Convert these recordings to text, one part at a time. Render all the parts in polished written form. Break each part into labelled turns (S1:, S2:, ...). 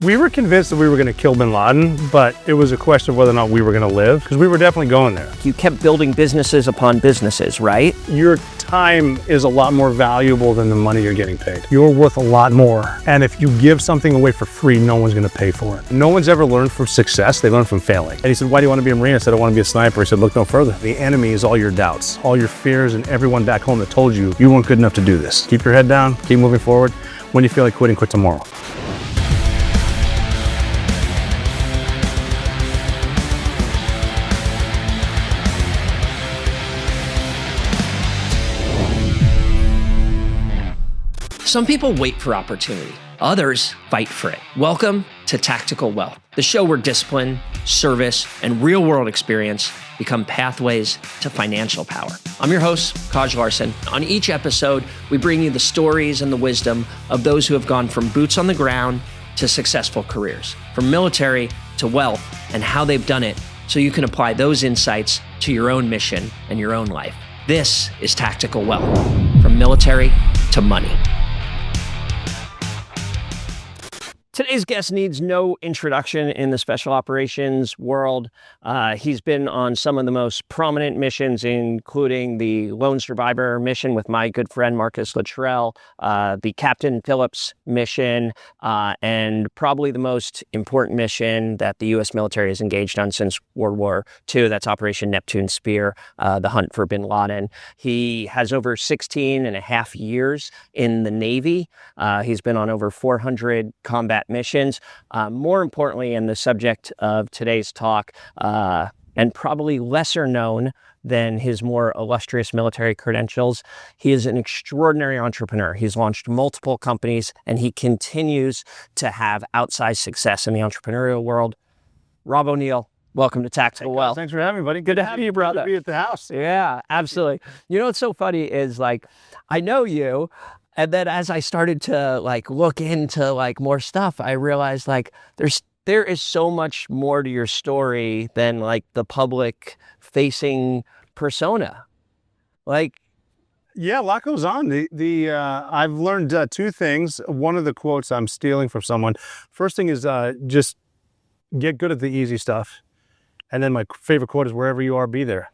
S1: We were convinced that we were going to kill bin Laden, but it was a question of whether or not we were going to live, because we were definitely going there.
S2: You kept building businesses upon businesses, right?
S1: Your time is a lot more valuable than the money you're getting paid. You're worth a lot more. And if you give something away for free, no one's going to pay for it. No one's ever learned from success. They learn from failing. And he said, why do you want to be a Marine? I said, I want to be a sniper. He said, look no further. The enemy is all your doubts, all your fears, and everyone back home that told you you weren't good enough to do this. Keep your head down, keep moving forward. When you feel like quitting, quit tomorrow.
S2: Some people wait for opportunity. Others fight for it. Welcome to Tactical Wealth, the show where discipline, service, and real-world experience become pathways to financial power. I'm your host, Kaj Larson. On each episode, we bring you the stories and the wisdom of those who have gone from boots on the ground to successful careers, from military to wealth, and how they've done it so you can apply those insights to your own mission and your own life. This is Tactical Wealth, from military to money. Today's guest needs no introduction in the special operations world. He's been on some of the most prominent missions, including the Lone Survivor mission with my good friend Marcus Luttrell, the Captain Phillips mission, and probably the most important mission that the U.S. military has engaged on since World War II. That's Operation Neptune Spear, the hunt for bin Laden. He has over 16 and a half years in the Navy. He's been on over 400 combat missions. More importantly, and the subject of today's talk, and probably lesser known than his more illustrious military credentials, he is an extraordinary entrepreneur. He's launched multiple companies, and he continues to have outsized success in the entrepreneurial world. Rob O'Neill, welcome to Tactical Wealth.
S1: Thanks for having me, buddy.
S2: Good to have you, brother.
S1: Good to be at the house.
S2: Yeah, absolutely. You know what's so funny is, like, I know you, and then as I started to look into more stuff, I realized there is so much more to your story than the public facing persona.
S1: Yeah, a lot goes on. I've learned two things. One of the quotes I'm stealing from someone. First thing is just get good at the easy stuff. And then my favorite quote is, wherever you are, be there.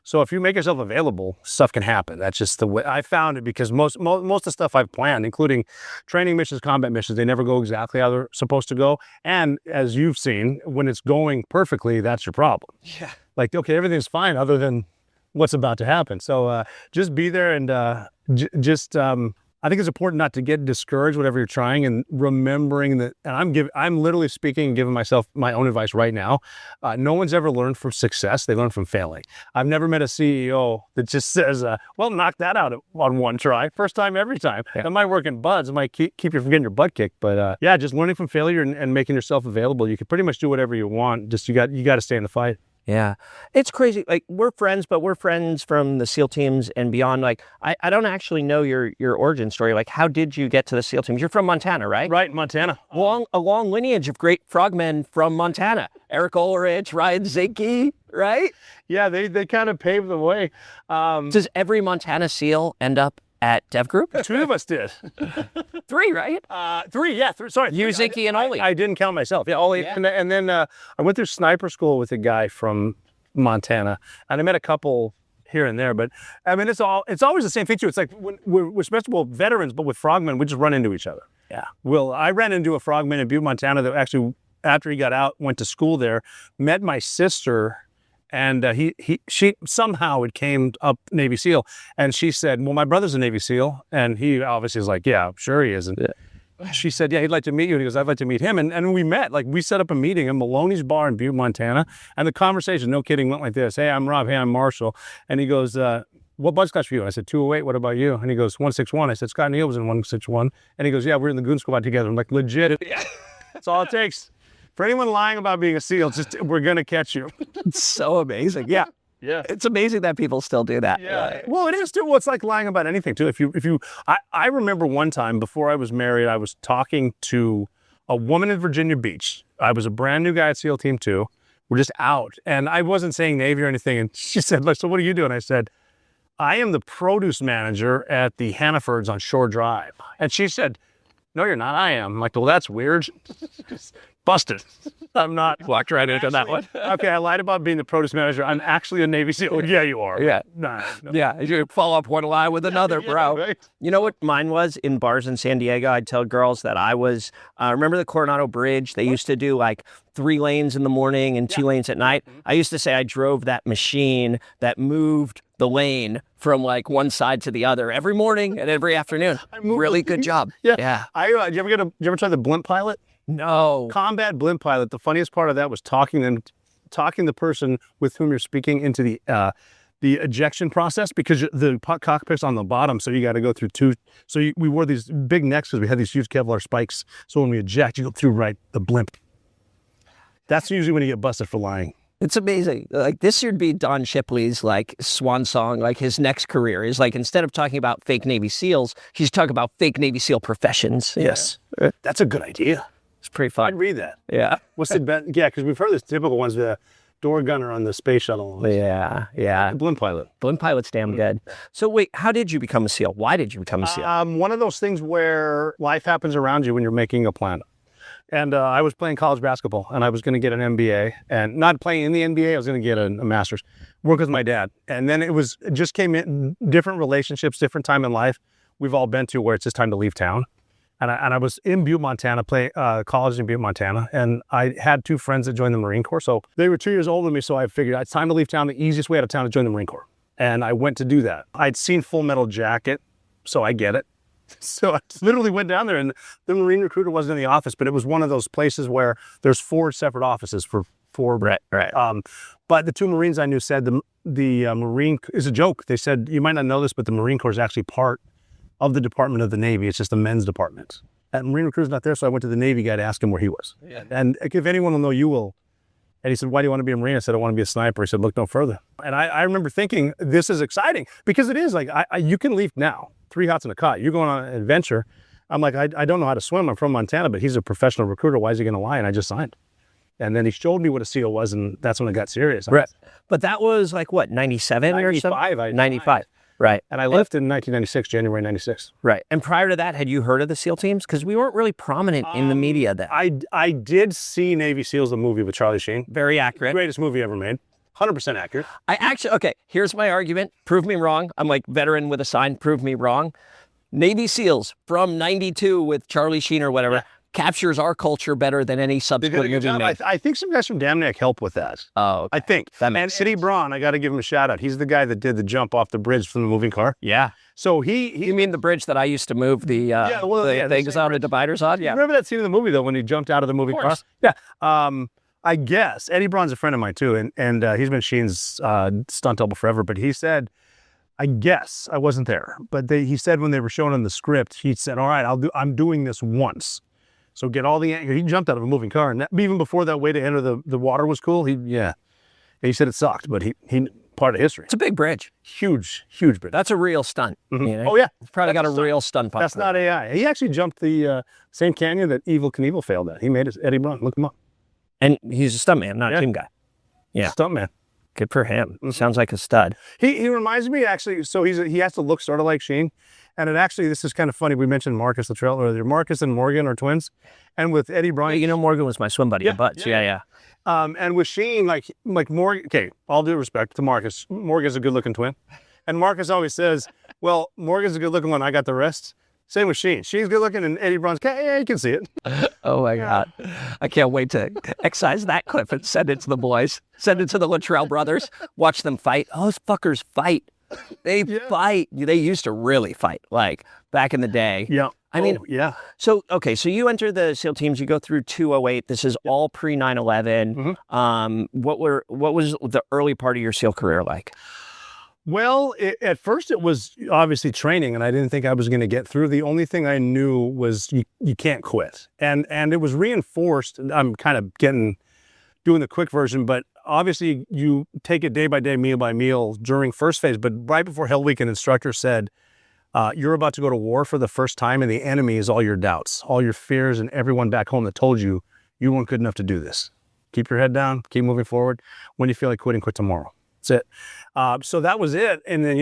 S1: So if you make yourself available, stuff can happen. That's just the way I found it, because most of the stuff I've planned, including training missions, combat missions, they never go exactly how they're supposed to go. And as you've seen, when it's going perfectly, that's your problem.
S2: Yeah.
S1: Okay, everything's fine other than what's about to happen. So just be there, and I think it's important not to get discouraged whatever you're trying, and remembering that, and I'm literally speaking and giving myself my own advice right now. No one's ever learned from success. They learn from failing. I've never met a CEO that just says, well, knock that out on one try. First time, every time. Yeah. It might work in buds. It might keep you from getting your butt kicked. But yeah, just learning from failure and making yourself available. You can pretty much do whatever you want. Just you got to stay in the fight.
S2: Yeah, it's crazy. We're friends, but we're friends from the SEAL teams and beyond. I don't actually know your origin story. How did you get to the SEAL teams? You're from Montana, right?
S1: Right, Montana.
S2: A long lineage of great frogmen from Montana. Eric Ulrich, Ryan Zinke, right?
S1: Yeah, they kind of paved the way.
S2: Does every Montana SEAL end up at Dev Group?
S1: Two of us did.
S2: Three, right?
S1: Three, yeah. Sorry.
S2: You, Zinke, and Oli.
S1: I didn't count myself. Yeah, Oli. Yeah. And then I went through sniper school with a guy from Montana, and I met a couple here and there. But I mean, it's always the same thing too. It's like when we're especially veterans, but with frogmen, we just run into each other. Yeah. Well, I ran into a frogman in Butte, Montana that actually, after he got out, went to school there, met my sister. And she somehow it came up Navy SEAL, and she said, well, my brother's a Navy SEAL, and he obviously is like, yeah, sure he is. And she said, yeah, he'd like to meet you. And he goes, I'd like to meet him. And we met, we set up a meeting in Maloney's Bar in Butte, Montana. And the conversation, no kidding, went like this. Hey, I'm Rob. Hey, I'm Marshall. And he goes, what budget class for you? I said, 208. What about you? And he goes, 161. I said, Scott Neal was in 161. And he goes, yeah, we're in the goon squad together. I'm like, legit. Yeah. That's all it takes. For anyone lying about being a SEAL, we're going to catch you.
S2: It's so amazing. Yeah.
S1: Yeah.
S2: It's amazing that people still do that.
S1: Yeah. Well, it is too. Well, it's like lying about anything too. I remember one time before I was married, I was talking to a woman in Virginia Beach. I was a brand new guy at SEAL Team 2. We're just out. And I wasn't saying Navy or anything. And she said, so what do you do? And I said, I am the produce manager at the Hannafords on Shore Drive. And she said, No, you're not. I am. I'm like, well, that's weird. Busted. I'm not.
S2: Walked right into that one.
S1: Okay, I lied about being the produce manager. I'm actually a Navy SEAL. Yeah, you are.
S2: Yeah.
S1: Nah, no.
S2: Yeah, you follow up one lie with another, bro.
S1: Right.
S2: You know what mine was in bars in San Diego? I'd tell girls that I was, remember the Coronado Bridge? They used to do like 3 lanes in the morning and 2 lanes at night. I used to say I drove that machine that moved the lane from like one side to the other every morning and every afternoon. Really good job.
S1: Yeah. Did you ever try the blimp pilot?
S2: No.
S1: Combat blimp pilot. The funniest part of that was talking the person with whom you're speaking into the ejection process, because the cockpit's on the bottom, so you got to go through 2. So we wore these big necks because we had these huge Kevlar spikes. So when we eject, you go through the blimp. That's usually when you get busted for lying.
S2: It's amazing. Like, this should be Don Shipley's like swan song. Like, his next career is like, instead of talking about fake Navy SEALs, he's talking about fake Navy SEAL professions.
S1: Yes. That's a good idea.
S2: It's pretty fun.
S1: I'd read that.
S2: Yeah.
S1: What's the bet? Yeah, because we've heard the typical ones, the door gunner on the space shuttle.
S2: Yeah.
S1: The blimp pilot.
S2: Blimp pilot's damn good. So wait, how did you become a SEAL? Why did you become a SEAL?
S1: One of those things where life happens around you when you're making a plan. And I was playing college basketball, and I was going to get an MBA, and not playing in the NBA. I was going to get a master's, work with my dad. And then it just came in different relationships, different time in life we've all been to where it's just time to leave town. And I was in Butte, Montana, college in Butte, Montana, and I had 2 friends that joined the Marine Corps. So they were 2 years older than me, so I figured it's time to leave town. The easiest way out of town to join the Marine Corps. And I went to do that. I'd seen Full Metal Jacket, so I get it. So I literally went down there, and the Marine recruiter wasn't in the office, but it was one of those places where there's 4 separate offices for 4.
S2: Right.
S1: But the 2 Marines I knew said the Marine is a joke. They said, you might not know this, but the Marine Corps is actually part of the Department of the Navy. It's just the men's department. And Marine recruiter's not there, so I went to the Navy guy to ask him where he was. Yeah. And if anyone will know, you will. And he said, why do you want to be a Marine? I said, I want to be a sniper. He said, look no further. And I remember thinking, this is exciting, because it is. Like, you can leave now, 3 hots in a cot. You're going on an adventure. I'm like, I don't know how to swim. I'm from Montana, but he's a professional recruiter. Why is he going to lie? And I just signed. And then he showed me what a SEAL was, and that's when it got serious.
S2: Right. But that was like, what, 97 or something? 95. Right.
S1: And I left in 1996, January 96.
S2: Right. And prior to that, had you heard of the SEAL teams? Because we weren't really prominent in the media then.
S1: I did see Navy SEALs, the movie with Charlie Sheen.
S2: Very accurate.
S1: Greatest movie ever made. 100% accurate.
S2: Okay, here's my argument. Prove me wrong. I'm like veteran with a sign, prove me wrong. Navy SEALs from 92 with Charlie Sheen or whatever captures our culture better than any subsequent movie made.
S1: I think some guys from Damnick help with that.
S2: Oh, okay.
S1: I think.
S2: That makes sense.
S1: Eddie Braun, I got to give him a shout out. He's the guy that did the jump off the bridge from the moving car.
S2: Yeah.
S1: So he
S2: You mean the bridge that I used to move the things on the dividers on? Yeah.
S1: Remember that scene in the movie, though, when he jumped out of the moving car? Yeah. I guess. Eddie Braun's a friend of mine, too, and he's been Sheen's stunt double forever, but he said, I guess, I wasn't there, but he said when they were showing him the script, he said, all right, I'm doing this once. So get all the anger. He jumped out of a moving car, and even before that way to enter the water was cool. He said it sucked, but he part of history.
S2: It's a big bridge.
S1: Huge bridge.
S2: That's a real stunt.
S1: Mm-hmm.
S2: You know?
S1: Oh, yeah.
S2: He's probably got a real stunt puck.
S1: That's not AI. He actually jumped the same canyon that Evel Knievel failed at. He made it. Eddie Braun. Look him up.
S2: And he's a stuntman, not a team guy. Yeah.
S1: Stuntman.
S2: Good for him. Mm-hmm. Sounds like a stud.
S1: He reminds me, actually, so he has to look sort of like Sheen. And this is kind of funny. We mentioned Marcus Luttrell earlier. Marcus and Morgan are twins. And with Eddie Braun.
S2: You know, Morgan was my swim buddy in Butts. Yeah.
S1: And with Sheen, like Morgan, okay, all due respect to Marcus, Morgan's a good-looking twin. And Marcus always says, well, Morgan's a good-looking one. I got the rest. Same with Sheen. Sheen's good-looking, and Eddie Braun's, yeah, you can see it.
S2: Oh, my God. I can't wait to excise that clip and send it to the boys. Send it to the Luttrell brothers. Watch them fight. Oh, those fuckers fight. They fight. They used to really fight, like back in the day.
S1: Yeah.
S2: I mean, So you enter the SEAL teams. You go through 208. This is all pre 9/11. Mm-hmm. What was the early part of your SEAL career like?
S1: Well, at first it was obviously training, and I didn't think I was going to get through. The only thing I knew was you can't quit, and it was reinforced. I'm kind of doing the quick version, but obviously you take it day by day, meal by meal during first phase. But right before Hell Week, an instructor said, you're about to go to war for the first time, and the enemy is all your doubts, all your fears, and everyone back home that told you weren't good enough to do this. Keep your head down, keep moving forward. When you feel like quitting, quit tomorrow. That's it. So that was it. And then,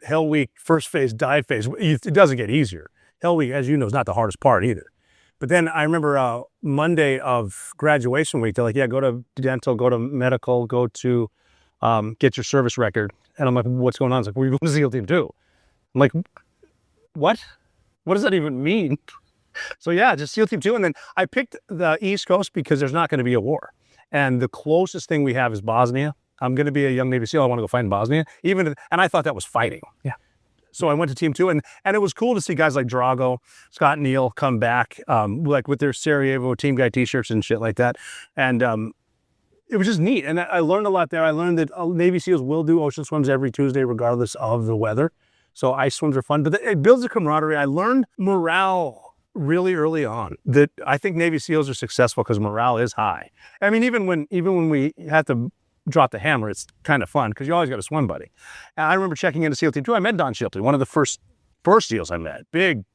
S1: Hell Week, first phase, dive phase, it doesn't get easier. Hell Week, as you know, is not the hardest part either. But then I remember Monday of graduation week, they're like, yeah, go to dental, go to medical, go to get your service record. And I'm like, what's going on? It's like, we're going to SEAL Team 2. I'm like, what? What does that even mean? So yeah, just SEAL Team 2. And then I picked the East Coast because there's not going to be a war. And the closest thing we have is Bosnia. I'm going to be a young Navy SEAL. I want to go fight in Bosnia. And I thought that was fighting.
S2: Yeah.
S1: So I went to Team 2, and it was cool to see guys like Drago, Scott Neal come back, like with their Sarajevo team guy t-shirts and shit like that. And it was just neat. And I learned a lot there. I learned that Navy SEALs will do ocean swims every Tuesday, regardless of the weather. So ice swims are fun, but it builds a camaraderie. I learned morale really early on, that I think Navy SEALs are successful because morale is high. I mean, even when we had to drop the hammer, it's kind of fun because you always got a swim buddy. And I remember checking into SEAL Team 2. I met Don Shipley, one of the first SEALs I met. Big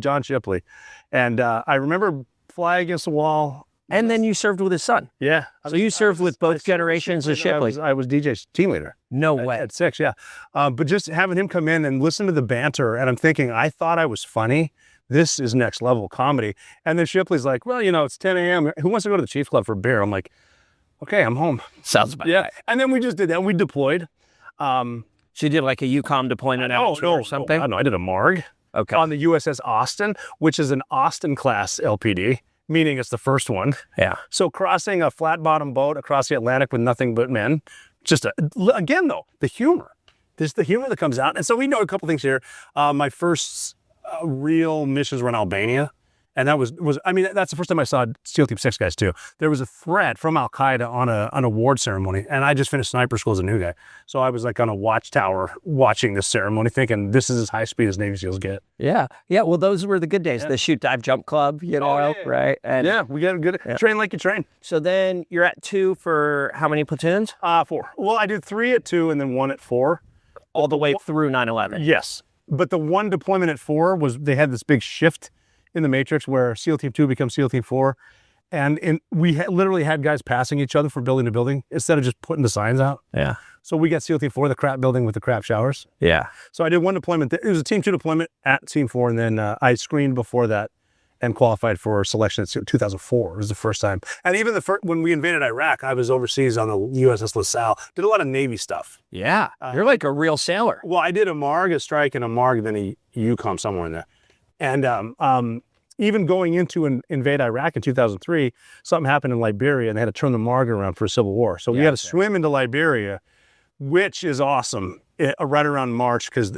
S1: John Shipley. And I remember fly against the wall.
S2: And then you served with his son.
S1: Yeah.
S2: So you served with both generations of Shipley.
S1: I was DJ's team leader.
S2: No way.
S1: At 6, yeah. But just having him come in and listen to the banter, and I'm thinking, I thought I was funny. This is next level comedy. And then Shipley's like, well, it's 10 a.m. Who wants to go to the Chiefs Club for a beer? I'm like, okay, I'm home.
S2: Sounds about
S1: Yeah.
S2: right.
S1: And then we just did that. We deployed.
S2: So you did like a UCOM deployment or something?
S1: No, I did a MARG on the USS Austin, which is an Austin class LPD, meaning it's the first one.
S2: Yeah.
S1: So crossing a flat bottom boat across the Atlantic with nothing but men, again though, the humor. There's the humor that comes out. And so we know a couple things here. My first real missions were in Albania. And that was that's the first time I saw SEAL Team 6 guys too. There was a threat from Al-Qaeda on an award ceremony, and I just finished sniper school as a new guy. So I was like on a watchtower watching this ceremony thinking this is as high speed as Navy SEALs get.
S2: Yeah. Yeah. Well, those were the good days. Yeah. The shoot, dive, jump club, right? And
S1: yeah, we got a good train like you train.
S2: So then you're at 2 for how many platoons?
S1: 4. Well, I did 3 at 2 and then 1 at 4.
S2: All the way through 9/11.
S1: Yes. But the one deployment at 4 was they had this big shift in the Matrix where SEAL Team 2 becomes SEAL Team 4. And we literally had guys passing each other from building to building instead of just putting the signs out.
S2: Yeah.
S1: So we got SEAL Team 4, the crap building with the crap showers.
S2: Yeah.
S1: So I did one deployment. It was a Team 2 deployment at Team 4. And then I screened before that and qualified for selection at 2004. It was the first time. And even when we invaded Iraq, I was overseas on the USS LaSalle. Did a lot of Navy stuff.
S2: Yeah. You're like a real sailor.
S1: Well, I did a MARG, a strike, and a MARG, then a UCOM somewhere in there. And even going into invade Iraq in 2003, something happened in Liberia, and they had to turn the MARG around for a civil war. So we had to swim into Liberia, which is awesome, right around March, because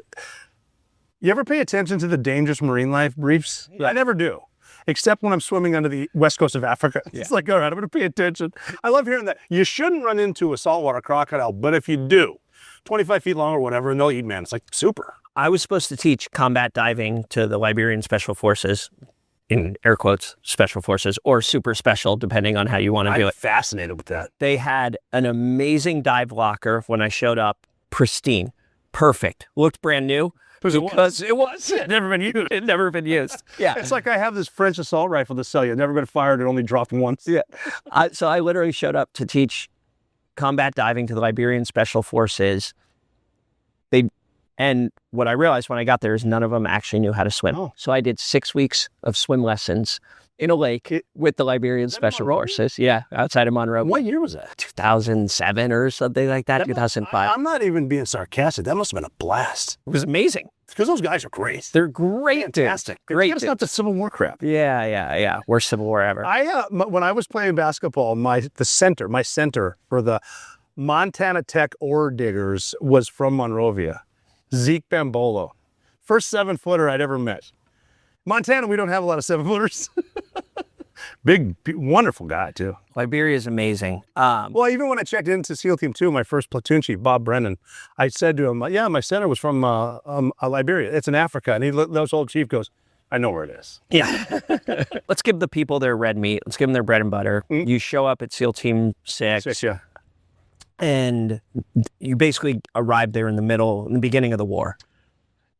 S1: you ever pay attention to the dangerous marine life briefs? Yeah. I never do, except when I'm swimming under the west coast of Africa. Yeah. It's like, all right, I'm going to pay attention. I love hearing that. You shouldn't run into a saltwater crocodile, but if you do, 25 feet long or whatever, and they'll eat man. It's like super.
S2: I was supposed to teach combat diving to the Liberian Special Forces, in air quotes, Special Forces, or super special, depending on how you want to do it.
S1: I'm fascinated with that.
S2: They had an amazing dive locker when I showed up, pristine, perfect, looked brand new. Because it was. It had never been used. Yeah.
S1: It's like I have this French assault rifle to sell you. Never been fired. It only dropped once.
S2: Yeah. So I literally showed up to teach combat diving to the Liberian Special Forces. And what I realized when I got there is none of them actually knew how to swim. Oh. So I did 6 weeks of swim lessons in a lake with the Liberian Special Forces. Yeah, outside of Monroe.
S1: What year was that?
S2: 2007 or something like that, 2005.
S1: I'm not even being sarcastic. That must have been a blast.
S2: It was amazing.
S1: Because those guys are great.
S2: They're great.
S1: Fantastic.
S2: Great.
S1: It's not the Civil War crap.
S2: Yeah. Worst Civil War ever.
S1: When I was playing basketball, my center for the Montana Tech Ore Diggers was from Monrovia. Zeke Bambolo. First 7-footer I'd ever met. Montana, we don't have a lot of 7-footers. Big, wonderful guy, too.
S2: Liberia is amazing.
S1: Well, even when I checked into SEAL Team 2, my first platoon chief, Bob Brennan, I said to him, yeah, my center was from Liberia. It's in Africa. And this old chief goes, I know where it is.
S2: Yeah. Let's give the people their red meat. Let's give them their bread and butter. Mm-hmm. You show up at SEAL Team 6.
S1: Yeah.
S2: And you basically arrived there in the beginning of the war.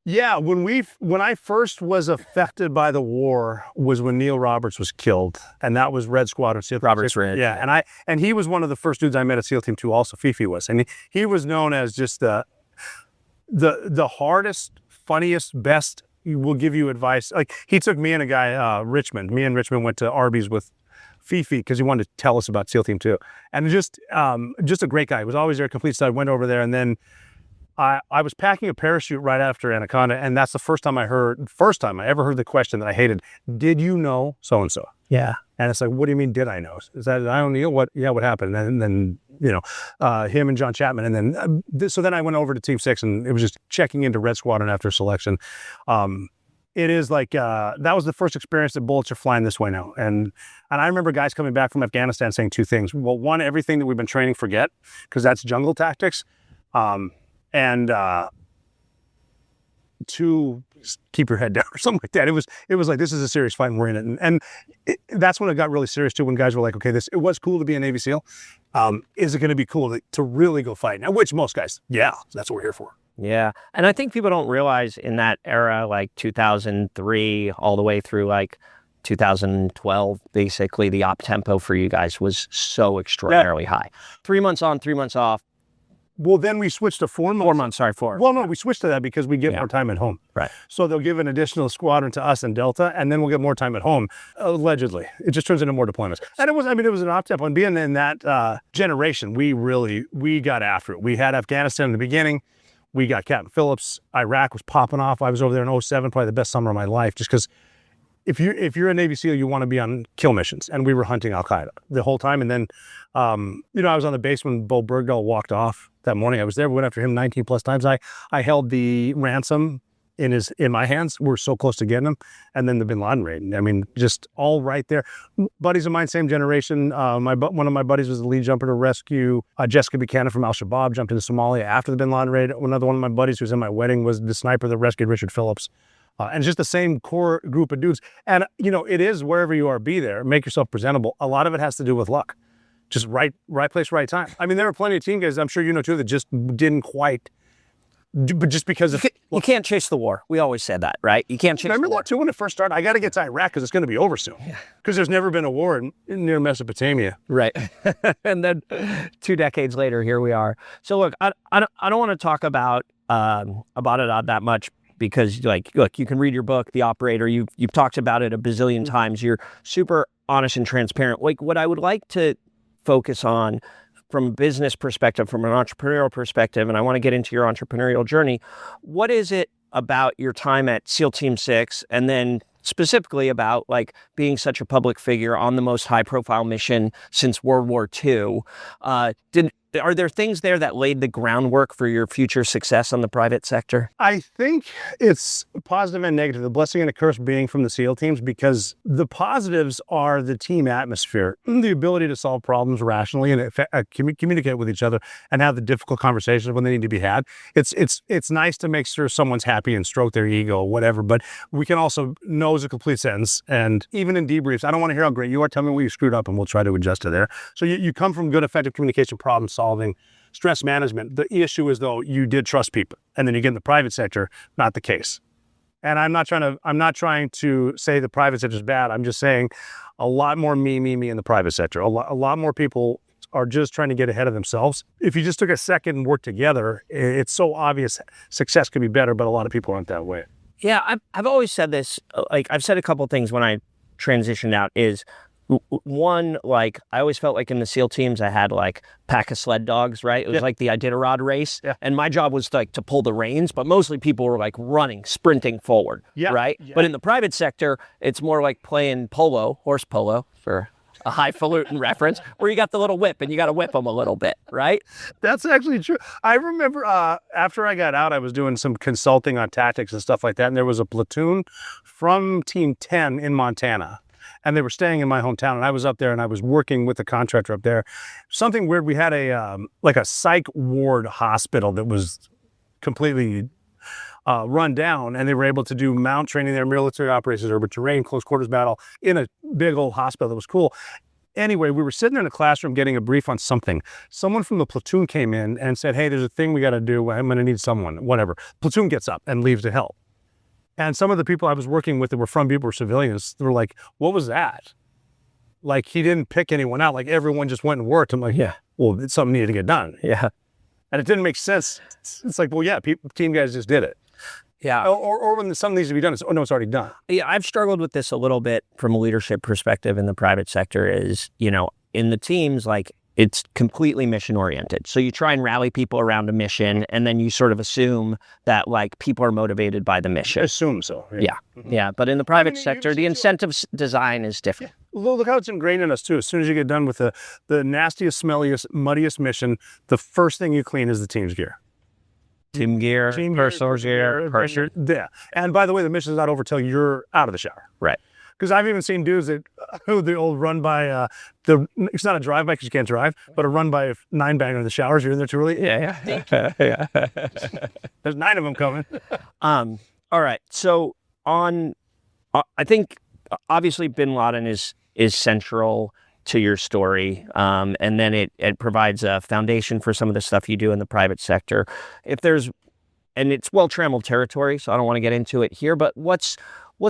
S1: Yeah, when I first was affected by the war was when Neil Roberts was killed, and that was Red Squadron SEAL Team
S2: Roberts
S1: 6.
S2: Red.
S1: Yeah, and he was one of the first dudes I met at SEAL Team 2 also, Fifi was. And he was known as just the hardest, funniest, best will give you advice. Like he took me and a guy, Richmond. Me and Richmond went to Arby's with Fifi because he wanted to tell us about SEAL Team 2. And just a great guy. He was always there, complete stud. Went over there, and then I was packing a parachute right after Anaconda, and that's the first time I ever heard the question that I hated. Did you know so-and-so? Yeah. And it's like, what do you mean, did I know? Is that I don't know what? Yeah, what happened? And then him and John Chapman, and then so then I went over to Team 6, and it was just checking into Red Squadron after selection. It is like that was the first experience that bullets are flying this way now, and I remember guys coming back from Afghanistan saying two things. Well, one, everything that we've been training, forget, because that's jungle tactics, and two, keep your head down or something like that. It was like, this is a serious fight and we're in it. And that's when it got really serious too, when guys were like, okay, it was cool to be a Navy SEAL. Is it going to be cool to really go fight? Now, which most guys, yeah, that's what we're here for.
S2: Yeah. And I think people don't realize in that era, like 2003 all the way through like 2012, basically the op tempo for you guys was so extraordinarily high. 3 months on, 3 months off.
S1: Well, then we switched to 4 months.
S2: 4 months, sorry, 4.
S1: Well, no, we switched to that because we get more time at home.
S2: Right.
S1: So they'll give an additional squadron to us in Delta, and then we'll get more time at home, allegedly. It just turns into more deployments. And it was an op-tempo. And being in that generation, we got after it. We had Afghanistan in the beginning. We got Captain Phillips. Iraq was popping off. I was over there in 2007, probably the best summer of my life, just because if you're a Navy SEAL, you want to be on kill missions, and we were hunting Al-Qaeda the whole time. And then, I was on the base when Bo Bergdahl walked off that morning. I was there. We went after him 19 plus times. I held the ransom in my hands. We're so close to getting him. And then the Bin Laden raid. I mean, just all right there. Buddies of mine, same generation. One of my buddies was the lead jumper to rescue Jessica Buchanan from Al-Shabaab, jumped into Somalia after the Bin Laden raid. Another one of my buddies who was in my wedding was the sniper that rescued Richard Phillips. And it's just the same core group of dudes. And, it is wherever you are, be there, make yourself presentable. A lot of it has to do with luck. Just right place, right time. I mean, there were plenty of team guys, I'm sure you know too, that just didn't quite, but just because of...
S2: You can't chase the war. We always said that, right? You can't chase the war.
S1: Remember that too when it first started? I got to get to Iraq because it's going to be over soon. Because there's never been a war near Mesopotamia.
S2: Right. And then 2 decades later, here we are. So look, I don't want to talk about it that much, because look, you can read your book, The Operator. You've talked about it a bazillion times. You're super honest and transparent. Like, what I would like to focus on from a business perspective, from an entrepreneurial perspective, and I want to get into your entrepreneurial journey. What is it about your time at SEAL Team 6, and then specifically about like being such a public figure on the most high profile mission since World War II? Are there things there that laid the groundwork for your future success on the private sector?
S1: I think it's positive and negative, the blessing and the curse being from the SEAL teams, because the positives are the team atmosphere, the ability to solve problems rationally and communicate with each other and have the difficult conversations when they need to be had. It's nice to make sure someone's happy and stroke their ego or whatever, but we can also know is a complete sentence. And even in debriefs, I don't want to hear how great you are. Tell me where you screwed up and we'll try to adjust to there. So you come from good, effective communication, problem solving, stress management. The issue is, though, you did trust people, and then you get in the private sector, not the case. And I'm not trying to say the private sector is bad. I'm just saying a lot more me in the private sector. A lot more people are just trying to get ahead of themselves. If you just took a second and worked together, it's so obvious success could be better, but a lot of people aren't that way.
S2: Yeah, I've always said this. Like, I've said a couple of things when I transitioned out is, one, like, I always felt like in the SEAL teams, I had like pack of sled dogs, right? It was like the Iditarod race. Yeah. And my job was like to pull the reins, but mostly people were like running, sprinting forward, right? Yeah. But in the private sector, it's more like playing polo, horse polo, for a highfalutin reference, where you got the little whip and you got to whip them a little bit, right?
S1: That's actually true. I remember after I got out, I was doing some consulting on tactics and stuff like that. And there was a platoon from Team 10 in Montana. And they were staying in my hometown, and I was up there, and I was working with the contractor up there. Something weird. We had a psych ward hospital that was completely run down, and they were able to do mount training there, military operations, urban terrain, close quarters battle in a big old hospital. That was cool. Anyway, we were sitting in a classroom getting a brief on something. Someone from the platoon came in and said, "Hey, there's a thing we got to do. I'm going to need someone." Whatever. Platoon gets up and leaves to help. And some of the people I was working with that were from people were civilians. They were like, "What was that?" Like, he didn't pick anyone out. Like, everyone just went and worked. I'm like, "Yeah, well, it's something needed to get done."
S2: Yeah.
S1: And it didn't make sense. It's like, well, yeah, team guys just did it.
S2: Yeah.
S1: Or when something needs to be done, it's, oh, no, it's already done.
S2: Yeah, I've struggled with this a little bit from a leadership perspective in the private sector is, in the teams, like it's completely mission oriented. So you try and rally people around a mission and then you sort of assume that like people are motivated by the mission.
S1: Assume so.
S2: Yeah. Yeah. But in the private sector, the incentives design is different.
S1: Yeah. Look how it's ingrained in us too. As soon as you get done with the nastiest, smelliest, muddiest mission, the first thing you clean is the team's gear.
S2: Team gear, personal gear.
S1: Yeah. And by the way, the mission's not over till you're out of the shower.
S2: Right.
S1: Because I've even seen dudes that the old run by it's not a drive by because you can't drive, but a run by 9-banger in the showers. You're in there too early.
S2: Yeah.
S1: There's 9 of them coming.
S2: All right. So I think obviously Bin Laden is central to your story, and then it provides a foundation for some of the stuff you do in the private sector. And it's well-trammeled territory, so I don't want to get into it here, but what's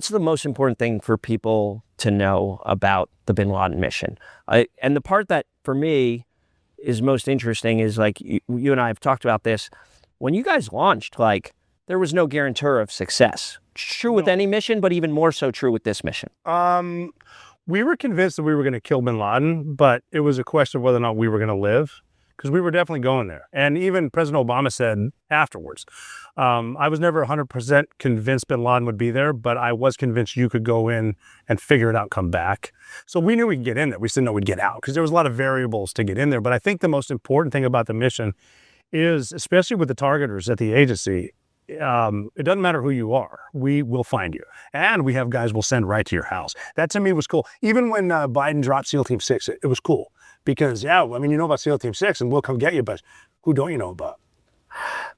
S2: the most important thing for people to know about the Bin Laden mission? And the part that, for me, is most interesting is, like, you and I have talked about this. When you guys launched, like, there was no guarantor of success. True with any mission, but even more so true with this mission.
S1: We were convinced that we were going to kill Bin Laden, but it was a question of whether or not we were going to live, because we were definitely going there. And even President Obama said afterwards, I was never 100% convinced Bin Laden would be there, but I was convinced you could go in and figure it out and come back. So we knew we could get in there. We just didn't know we'd get out because there was a lot of variables to get in there. But I think the most important thing about the mission is, especially with the targeters at the agency, it doesn't matter who you are, we will find you. And we have guys we'll send right to your house. That to me was cool. Even when Biden dropped SEAL Team 6, it was cool. Because, yeah, I mean, you know about SEAL Team 6 and we'll come get you, but who don't you know about?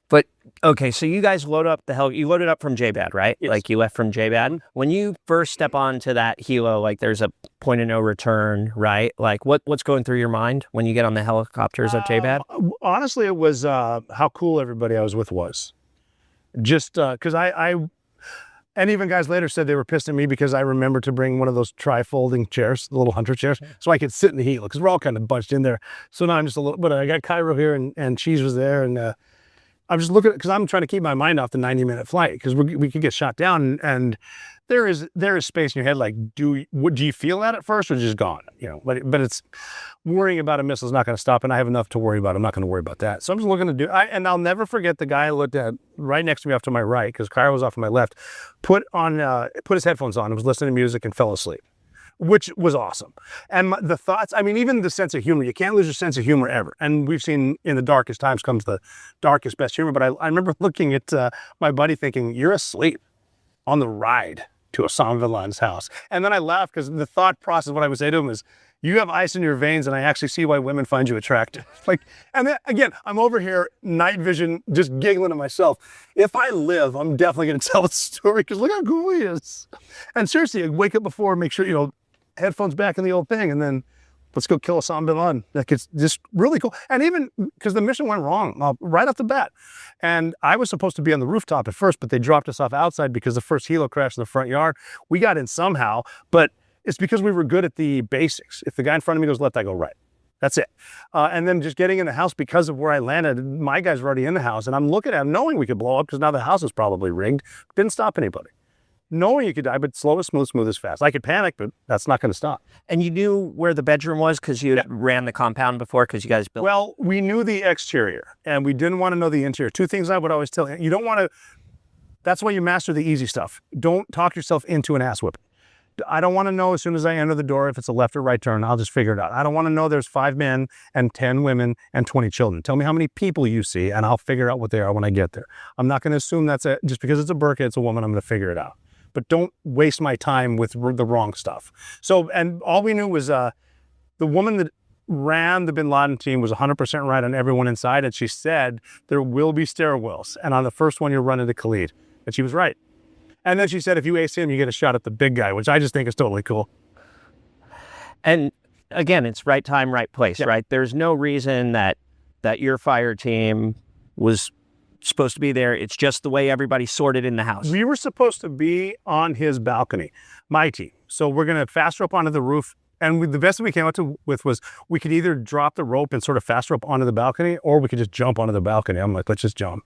S2: But, okay, so you guys you loaded up from JBAD, right?
S1: Yes.
S2: Like you left from JBAD. When you first step onto that helo, like there's a point of no return, right? Like what's going through your mind when you get on the helicopters at JBAD?
S1: Honestly, it was how cool everybody I was with was. Just because and even guys later said they were pissed at me because I remembered to bring one of those tri-folding chairs, the little hunter chairs, so I could sit in the helo, because we're all kind of bunched in there. So now I'm just a little, but I got Cairo here and Cheese was there, and I'm just looking, because I'm trying to keep my mind off the 90-minute flight, because we could get shot down, and there is space in your head, like, do you feel that at first, or just gone? But it's worrying about a missile is not going to stop, and I have enough to worry about. I'm not going to worry about that. So I'm just looking to and I'll never forget the guy I looked at right next to me off to my right, because Cairo was off to my left, put his headphones on and was listening to music and fell asleep, which was awesome. And the thoughts, I mean, even the sense of humor, you can't lose your sense of humor ever. And we've seen in the darkest times comes the darkest, best humor. But I remember looking at my buddy thinking, you're asleep on the ride to Osama bin Laden's house. And then I laughed, because the thought process, what I would say to him is, you have ice in your veins, and I actually see why women find you attractive. And then again, I'm over here, night vision, just giggling to myself. If I live, I'm definitely going to tell the story, because look how cool he is. And seriously, I wake up before, make sure, headphones back in the old thing, and then let's go kill Osama bin Laden. That gets just really cool. And even because the mission went wrong right off the bat. And I was supposed to be on the rooftop at first, but they dropped us off outside because the first helo crashed in the front yard. We got in somehow, but it's because we were good at the basics. If the guy in front of me goes left, I go right. That's it. And then just getting in the house, because of where I landed, my guys were already in the house, and I'm looking at him knowing we could blow up, because now the house is probably rigged. Didn't stop anybody. Knowing you could die, but slow is smooth, smooth is fast. I could panic, but that's not going to stop.
S2: And you knew where the bedroom was because you ran the compound before, because you guys built.
S1: Well, we knew the exterior, and we didn't want to know the interior. Two things I would always tell you. You don't want to, that's why you master the easy stuff. Don't talk yourself into an ass whipping. I don't want to know as soon as I enter the door if it's a left or right turn. I'll just figure it out. I don't want to know there's 5 men and 10 women and 20 children. Tell me how many people you see, and I'll figure out what they are when I get there. I'm not going to assume that's just because it's a burqa, it's a woman, I'm going to figure it out. But don't waste my time with the wrong stuff. So, and all we knew was the woman that ran the Bin Laden team was 100% right on everyone inside, and she said there will be stairwells, and on the first one you'll run into Khalid. And she was right. And then she said, if you ace him, you get a shot at the big guy, which I just think is totally cool.
S2: And again, it's right time, right place, right? There's no reason that your fire team was supposed to be there. It's just the way everybody sorted in the house.
S1: We were supposed to be on his balcony, my team. So we're going to fast rope onto the roof. And the best we came up with was we could either drop the rope and sort of fast rope onto the balcony, or we could just jump onto the balcony. I'm like, let's just jump.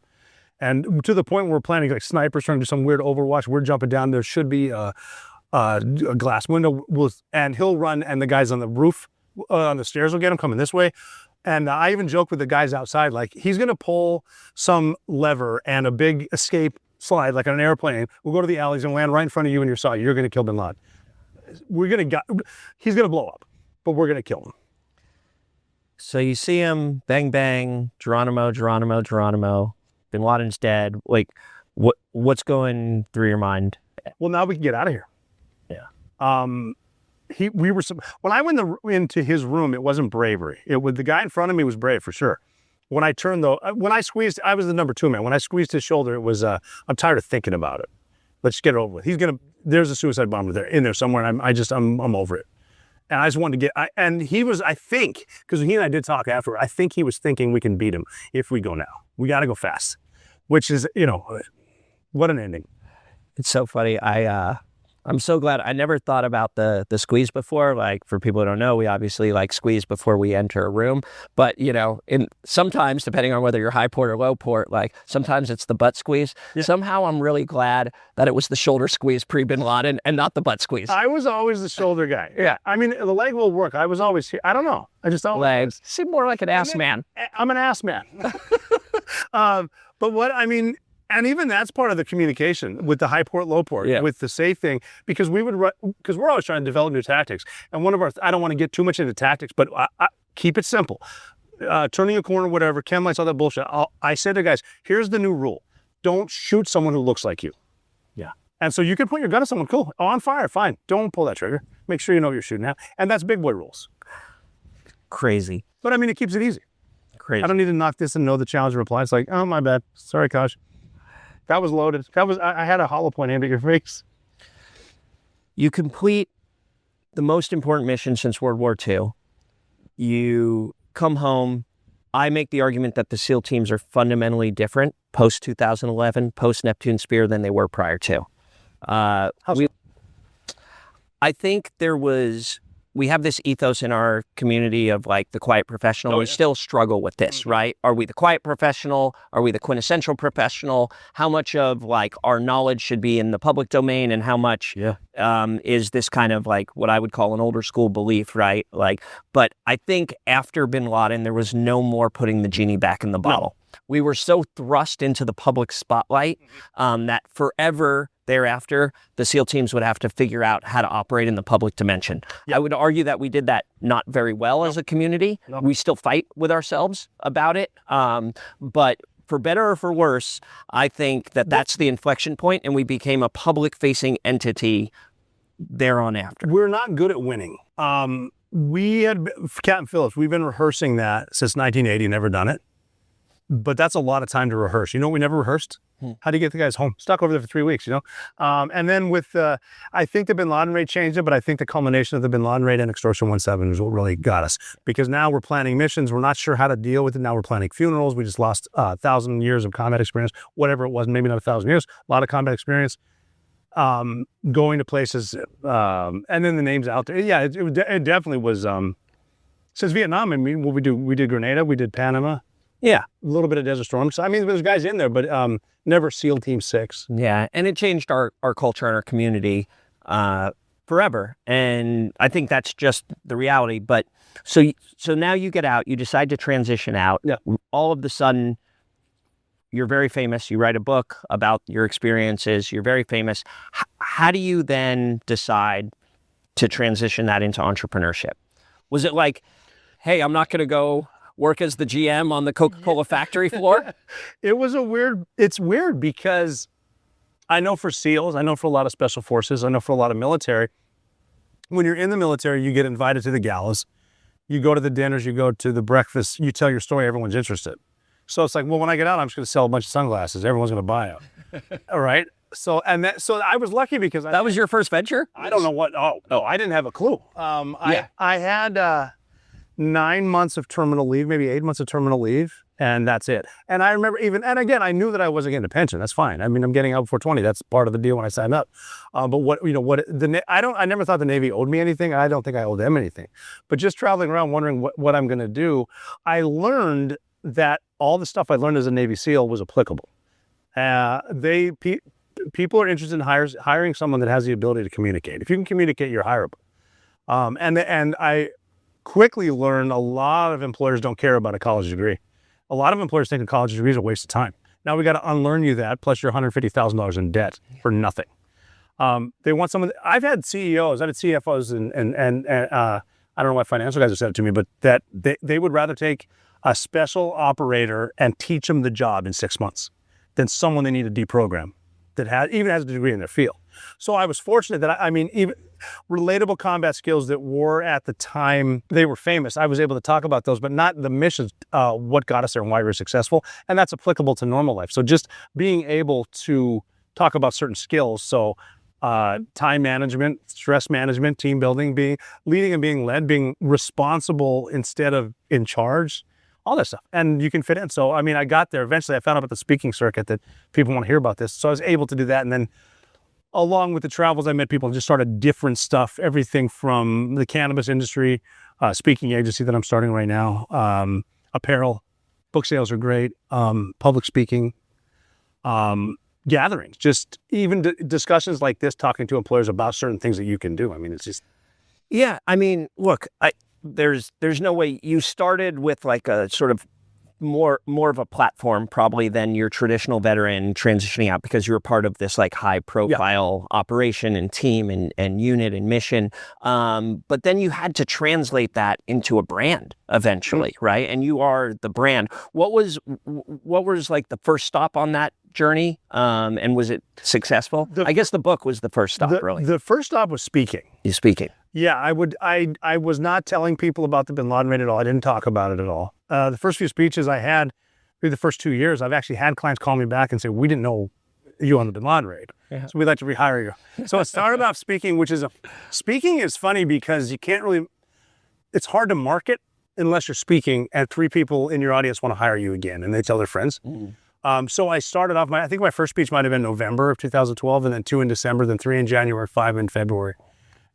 S1: And to the point where we're planning like snipers trying to do some weird Overwatch. We're jumping down. There should be a glass window, and he'll run, and the guys on the roof, on the stairs will get him coming this way. And I even joke with the guys outside, like he's going to pull some lever and a big escape slide, like on an airplane. We'll go to the alleys and land right in front of you and your side. You're going to kill bin Laden. He's going to blow up, but we're going to kill him.
S2: So you see him, bang, bang, Geronimo, bin Laden's dead. Like, what's going through your mind?
S1: Well, now we can get out of here.
S2: Yeah.
S1: When I went into his room, it wasn't bravery. The guy in front of me was brave for sure. When I turned though, when I squeezed, I was the number 2 man. When I squeezed his shoulder, it was, I'm tired of thinking about it. Let's get it over with. There's a suicide bomber there in there somewhere. And I'm over it. And I just wanted to and he was, I think, because he and I did talk afterward, I think he was thinking we can beat him if we go now. We got to go fast, which is, what an ending.
S2: It's so funny. I'm so glad. I never thought about the squeeze before. Like, for people who don't know, we obviously like squeeze before we enter a room. But, sometimes, depending on whether you're high port or low port, like sometimes it's the butt squeeze. Yeah. Somehow I'm really glad that it was the shoulder squeeze pre-bin Laden and not the butt squeeze.
S1: I was always the shoulder guy. Yeah. I mean, the leg will work. I was always here. I don't know. I just always.
S2: Legs. Seem more like an ass man.
S1: I'm an ass man. And even that's part of the communication with the high port, low port, with the safe thing, because we're always trying to develop new tactics. And I don't want to get too much into tactics, but I keep it simple. Turning a corner, whatever, chem lights, all that bullshit. I said to guys, here's the new rule. Don't shoot someone who looks like you.
S2: Yeah.
S1: And so you can point your gun at someone, cool. Oh, on fire, fine. Don't pull that trigger. Make sure you know what you're shooting at. And that's big boy rules.
S2: Crazy.
S1: But I mean, it keeps it easy.
S2: Crazy.
S1: I don't need to knock this and know the challenge reply. It's like, oh, my bad. Sorry, Kosh. That was loaded. I had a hollow point aimed at your face.
S2: You complete the most important mission since World War II. You come home. I make the argument that the SEAL teams are fundamentally different post-2011, post-Neptune Spear than they were prior to. I think we have this ethos in our community of like the quiet professional. We still struggle with this, right? Are we the quiet professional? Are we the quintessential professional? How much of like our knowledge should be in the public domain, and how much is this kind of like what I would call an older school belief, right? Like, but I think after bin Laden, there was no more putting the genie back in the bottle. No. We were so thrust into the public spotlight that forever thereafter, the SEAL teams would have to figure out how to operate in the public dimension. Yep. I would argue that we did that not very well as a community. No. We still fight with ourselves about it. But for better or for worse, I think that's the inflection point, and we became a public-facing entity thereon after.
S1: We're not good at winning. We had Captain Phillips. We've been rehearsing that since 1980, never done it. But that's a lot of time to rehearse. You know what we never rehearsed? How do you get the guys home? Stuck over there for 3 weeks, And then with, I think the bin Laden raid changed it, but I think the culmination of the bin Laden raid and Extortion 1-7 is what really got us. Because now we're planning missions. We're not sure how to deal with it. Now we're planning funerals. We just lost 1,000 years of combat experience, whatever it was, maybe not 1,000 years, a lot of combat experience. Going to places, and then the names out there. Yeah, it definitely was, since Vietnam, I mean, we did Grenada, we did Panama.
S2: Yeah.
S1: A little bit of Desert Storm. So, I mean, there's guys in there, but never SEAL Team 6.
S2: Yeah, and it changed our culture and our community forever. And I think that's just the reality. But so now you get out, you decide to transition out.
S1: Yeah.
S2: All of a sudden, you're very famous. You write a book about your experiences. You're very famous. How do you then decide to transition that into entrepreneurship? Was it like, hey, I'm not going to go work as the GM on the Coca-Cola factory floor?
S1: It's weird because I know for SEALs, I know for a lot of special forces, I know for a lot of military, when you're in the military, you get invited to the galas, you go to the dinners, you go to the breakfast, you tell your story, everyone's interested. So it's like, well, when I get out, I'm just going to sell a bunch of sunglasses. Everyone's going to buy them. All right. So I was lucky because
S2: that was your first venture?
S1: I don't know what. Oh, I didn't have a clue. I had 9 months of terminal leave, maybe 8 months of terminal leave, and that's it. And I remember and again, I knew that I wasn't getting a pension. That's fine. I mean, I'm getting out before 20. That's part of the deal when I signed up. But I never thought the Navy owed me anything. I don't think I owed them anything. But just traveling around wondering what I'm going to do, I learned that all the stuff I learned as a Navy SEAL was applicable. People are interested in hiring someone that has the ability to communicate. If you can communicate, you're hireable. And I quickly learned a lot of employers don't care about a college degree. A lot of employers think a college degree is a waste of time. Now we got to unlearn you that, plus you're $150,000 in debt for nothing. They want someone. I've had CEOs, I had CFOs, and I don't know why financial guys have said it to me, but that they would rather take a special operator and teach them the job in 6 months than someone they need to deprogram that even has a degree in their field. So I was fortunate that even relatable combat skills that were at the time, they were famous. I was able to talk about those, but not the missions, what got us there and why we were successful. And that's applicable to normal life. So just being able to talk about certain skills. So time management, stress management, team building, leading and being led, being responsible instead of in charge, all that stuff. And you can fit in. So, I got there. Eventually, I found out about the speaking circuit that people want to hear about this. So I was able to do that. And then along with the travels, I met people and just started different stuff, everything from the cannabis industry, speaking agency that I'm starting right now, apparel, book sales are great, public speaking, gatherings, just even discussions like this, talking to employers about certain things that you can do. It's just...
S2: Yeah, look, there's no way you started with like a sort of more of a platform probably than your traditional veteran transitioning out, because you were part of this like high profile operation and team and unit and mission. But then you had to translate that into a brand eventually, right? And you are the brand. What was like the first stop on that journey? And was it successful? I guess the book was the first stop, really.
S1: The first stop was speaking.
S2: You speaking.
S1: Yeah, I was not telling people about the Bin Laden raid at all. I didn't talk about it at all. The first few speeches I had through the first 2 years, I've actually had clients call me back and say, we didn't know you on the Bin Laden raid. Yeah. So we'd like to rehire you. So it started off speaking, speaking is funny because you can't really, it's hard to market unless you're speaking and 3 people in your audience want to hire you again and they tell their friends. So I started off, I think my first speech might've been November of 2012 and then 2 in December, then 3 in January, 5 in February.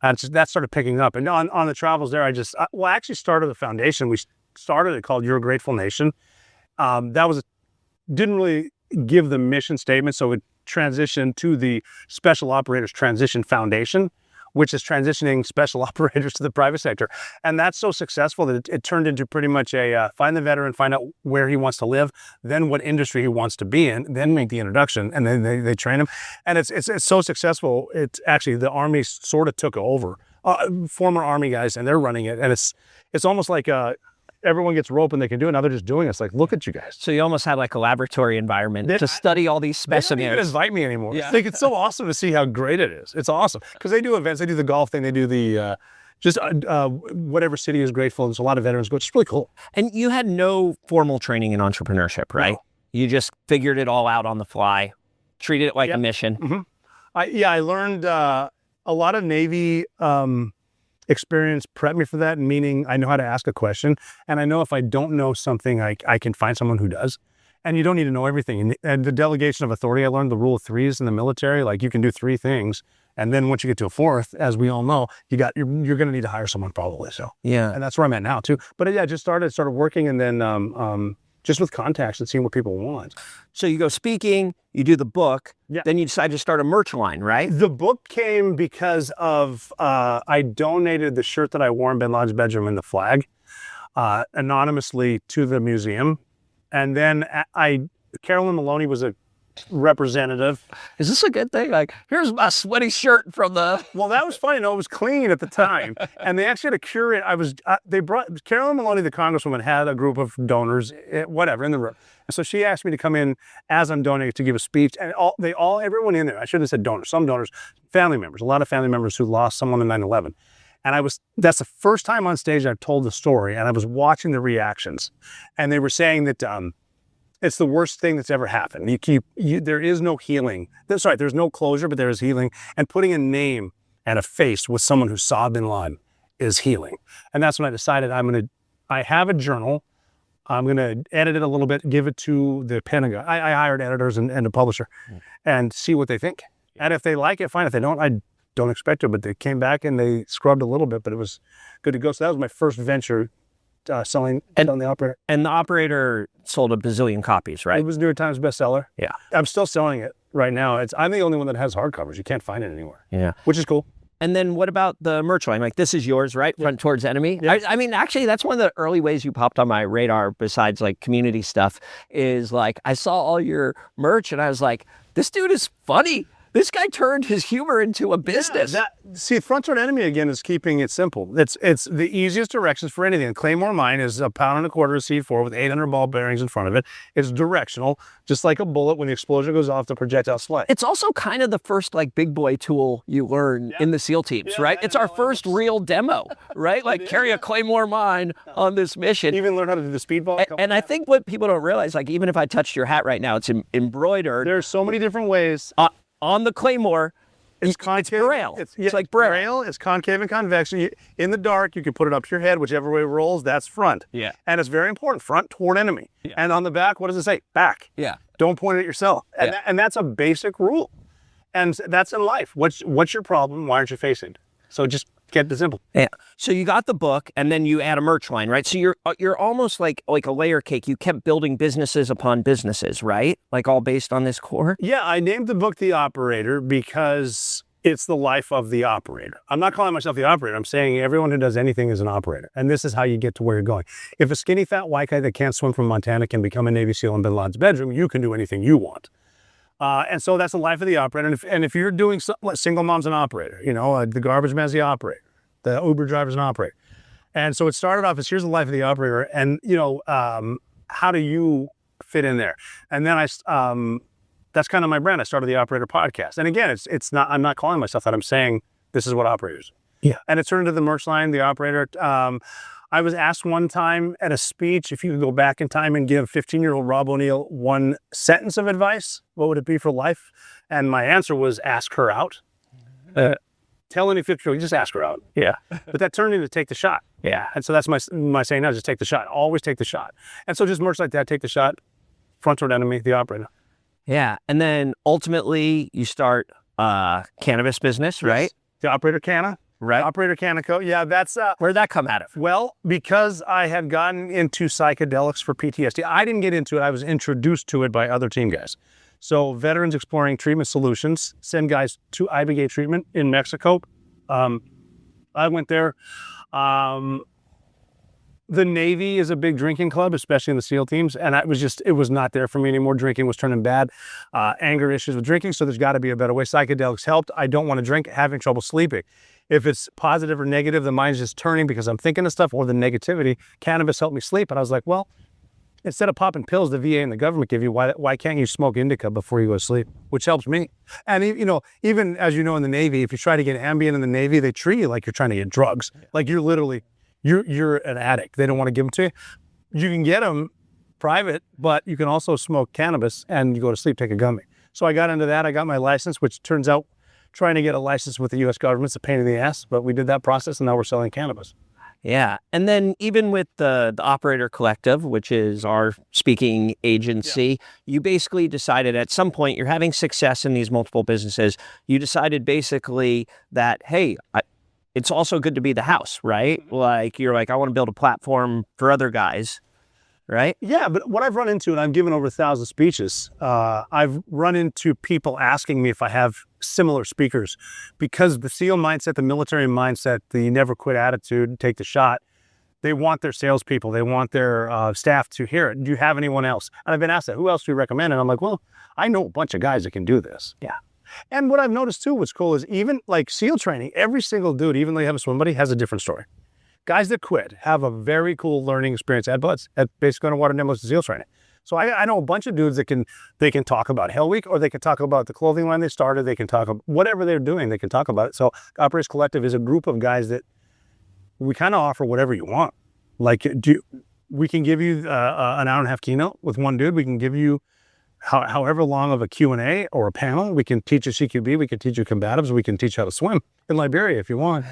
S1: And that started picking up. And on the travels there, I actually started the foundation. We started it called Your Grateful Nation. Didn't really give the mission statement. So it transitioned to the Special Operators Transition Foundation, which is transitioning special operators to the private sector. And that's so successful that it turned into pretty much find the veteran, find out where he wants to live, then what industry he wants to be in, then make the introduction, and then they train him. And it's so successful, it's actually, the Army sort of took over. Former Army guys, and they're running it. And it's almost like everyone gets rope and they can do it. Now they're just doing it. It's like, look at you guys.
S2: So you almost had like a laboratory environment to study all these specimens.
S1: They don't even invite me anymore. Yeah. It's so awesome to see how great it is. It's awesome. Because they do events, they do the golf thing, they do the, whatever city is grateful. There's a lot of veterans go. It's really cool.
S2: And you had no formal training in entrepreneurship, right? No. You just figured it all out on the fly, treated it like a mission.
S1: Mm-hmm. I learned a lot of Navy experience prepped me for that, meaning I know how to ask a question, and I know if I don't know something, I can find someone who does. And you don't need to know everything. And the delegation of authority, I learned the rule of 3s in the military. Like, you can do 3 things, and then once you get to a 4th, as we all know, you're going to need to hire someone probably. So yeah, and that's where I'm at now too. But yeah, just started working, and then just with contacts and seeing what people want.
S2: So you go speaking, you do the book, then you decide to start a merch line, right?
S1: The book came because of, I donated the shirt that I wore in Bin Laden's bedroom and the flag anonymously to the museum. And then Carolyn Maloney was a representative.
S2: Is this a good thing? Like, here's my sweaty shirt from the...
S1: Well, that was funny. No, it was clean at the time. And they actually had a curate. They brought, Carolyn Maloney, the congresswoman, had a group of donors, whatever, in the room. So she asked me to come in as I'm donating to give a speech. And everyone in there, I shouldn't have said donors, some donors, family members, a lot of family members who lost someone in 9/11. And that's the first time on stage I've told the story, and I was watching the reactions. And they were saying that, it's the worst thing that's ever happened. There is no healing. There's no closure, but there is healing. And putting a name and a face with someone who saw Bin Laden is healing. And that's when I decided I have a journal. I'm going to edit it a little bit, give it to the Pentagon. I hired editors and a publisher and see what they think. And if they like it, fine. If they don't, I don't expect to. But they came back and they scrubbed a little bit, but it was good to go. So that was my first venture selling the operator.
S2: And the operator sold a bazillion copies, right?
S1: It was New York Times bestseller.
S2: Yeah.
S1: I'm still selling it right now. I'm the only one that has hardcovers. You can't find it anywhere.
S2: Yeah.
S1: Which is cool.
S2: And then what about the merch line? Like, this is yours, right? Front Towards Enemy.
S1: Yeah.
S2: I mean, actually, that's one of the early ways you popped on my radar besides like community stuff is like, I saw all your merch and I was like, this dude is funny. This guy turned his humor into a business.
S1: See, Front Toward Enemy, again, is keeping it simple. It's the easiest directions for anything. Claymore Mine is 1.25 pounds of C4 with 800 ball bearings in front of it. It's directional, just like a bullet. When the explosion goes off, the projectiles fly.
S2: It's also kind of the first like big boy tool you learn in the SEAL teams, right? It's our first real demo, right? Like carry a Claymore Mine on this mission.
S1: Even learn how to do the speedball.
S2: And I think what people don't realize, like even if I touched your hat right now, it's embroidered.
S1: There's so many different ways.
S2: On the Claymore,
S1: it's concave.
S2: It's braille. It's like braille.
S1: It's concave and convex. In the dark, you can put it up to your head. Whichever way it rolls, that's front.
S2: Yeah.
S1: And it's very important. Front toward enemy. Yeah. And on the back, what does it say? Back.
S2: Yeah.
S1: Don't point it at yourself. And, and that's a basic rule. And that's in life. What's your problem? Why aren't you facing it? So just get the simple.
S2: Yeah. So you got the book, and then you add a merch line, right? So you're almost like a layer cake. You kept building businesses upon businesses, right? Like all based on this core.
S1: Yeah, I named the book The Operator because it's the life of the operator. I'm not calling myself the operator. I'm saying everyone who does anything is an operator, and this is how you get to where you're going. If a skinny fat white guy that can't swim from Montana can become a Navy SEAL in Bin Laden's bedroom, you can do anything you want. And so that's the life of the operator. And if you're doing single mom's an operator, the garbage man's the operator, the Uber driver's an operator. And so it started off as here's the life of the operator, and how do you fit in there? And then that's kind of my brand. I started the Operator Podcast, and again, it's not. I'm not calling myself that. I'm saying this is what operators.
S2: Yeah.
S1: And it turned into the merch line, the Operator. I was asked one time at a speech if you could go back in time and give 15-year-old Rob O'Neill one sentence of advice, what would it be for life? And my answer was ask her out. Tell any 15-year-old, just ask her out.
S2: Yeah.
S1: But that turned into take the shot.
S2: Yeah.
S1: And so that's my saying now, just take the shot. Always take the shot. And so just merch like that, take the shot, Front Toward Enemy, the Operator.
S2: Yeah. And then ultimately you start cannabis business, right?
S1: Yes. The Operator Canna.
S2: Right.
S1: Operator Canico. Yeah, that's...
S2: Where'd that come out of?
S1: Well, because I had gotten into psychedelics for PTSD. I didn't get into it. I was introduced to it by other team guys. So Veterans Exploring Treatment Solutions send guys to Ibogaine treatment in Mexico. I went there. The Navy is a big drinking club, especially in the SEAL teams. And it was not there for me anymore. Drinking was turning bad. Anger issues with drinking. So there's got to be a better way. Psychedelics helped. I don't want to drink, having trouble sleeping. If it's positive or negative, the mind's just turning because I'm thinking of stuff, or the negativity. Cannabis helped me sleep. And I was like, well, instead of popping pills the VA and the government give you, why can't you smoke indica before you go to sleep? Which helps me. And even as you know in the Navy, if you try to get Ambien in the Navy, they treat you like you're trying to get drugs. Yeah. Like you're literally, you're an addict. They don't want to give them to you. You can get them private, but you can also smoke cannabis and you go to sleep, take a gummy. So I got into that. I got my license, which turns out trying to get a license with the U.S. government's a pain in the ass, but we did that process and now we're selling cannabis.
S2: Yeah. And then even with the Operator Collective, which is our speaking agency, you basically decided at some point you're having success in these multiple businesses. You decided basically that, hey, it's also good to be the house, right? Like you're like, I want to build a platform for other guys, right?
S1: Yeah, but what I've run into, and I've given over 1,000 speeches, I've run into people asking me if I have similar speakers, because the SEAL mindset, the military mindset, the never quit attitude, take the shot, they want their salespeople, they want their staff to hear it. Do you have anyone else? And I've been asked that, who else do you recommend? And I'm like, well, I know a bunch of guys that can do this.
S2: Yeah.
S1: And what I've noticed too, what's cool is even like SEAL training, every single dude, even though you have a swim buddy, has a different story. Guys that quit have a very cool learning experience at BUD/S, at basically underwater demolition SEAL training. So I know a bunch of dudes that can talk about Hell Week, or they can talk about the clothing line they started. They can talk about whatever they're doing. They can talk about it. So Operators Collective is a group of guys that we kind of offer whatever you want. Like, we can give you an hour and a half keynote with one dude. We can give you however long of a Q&A or a panel. We can teach you CQB. We can teach you combatives. We can teach you how to swim in Liberia if you want.